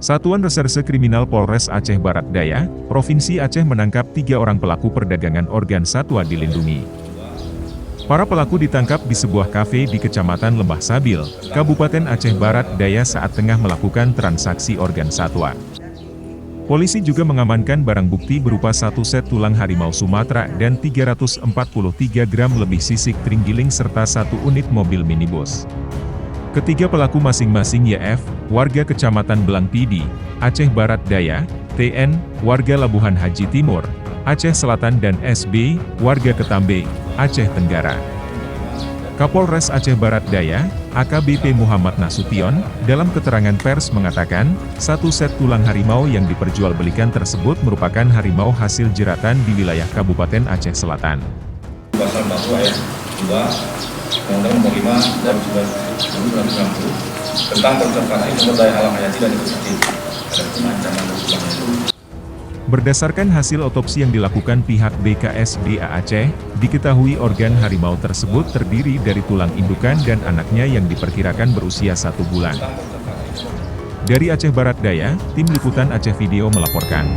Satuan Reserse Kriminal Polres Aceh Barat Daya, Provinsi Aceh menangkap 3 orang pelaku perdagangan organ satwa dilindungi. Para pelaku ditangkap di sebuah kafe di Kecamatan Lembah Sabil, Kabupaten Aceh Barat Daya saat tengah melakukan transaksi organ satwa. Polisi juga mengamankan barang bukti berupa 1 set tulang harimau Sumatera dan 343 gram lebih sisik terenggiling serta 1 unit mobil minibus. Ketiga pelaku masing-masing YF, warga Kecamatan Belang Pidi, Aceh Barat Daya, TN, warga Labuhan Haji Timur, Aceh Selatan dan SB, warga Ketambe, Aceh Tenggara. Kapolres Aceh Barat Daya, AKBP Muhammad Nasution, dalam keterangan pers mengatakan, 1 set tulang harimau yang diperjualbelikan tersebut merupakan harimau hasil jeratan di wilayah Kabupaten Aceh Selatan. Pasal 40 ayat 2 Undang-Undang Nomor 5 dan 1960 tentang konservasi sumber daya alam hayati dan ekosistem. Ada ancaman hukuman itu. Berdasarkan hasil otopsi yang dilakukan pihak BKSDA Aceh, diketahui organ harimau tersebut terdiri dari tulang indukan dan anaknya yang diperkirakan berusia 1 bulan. Dari Aceh Barat Daya, Tim Liputan Aceh Video melaporkan.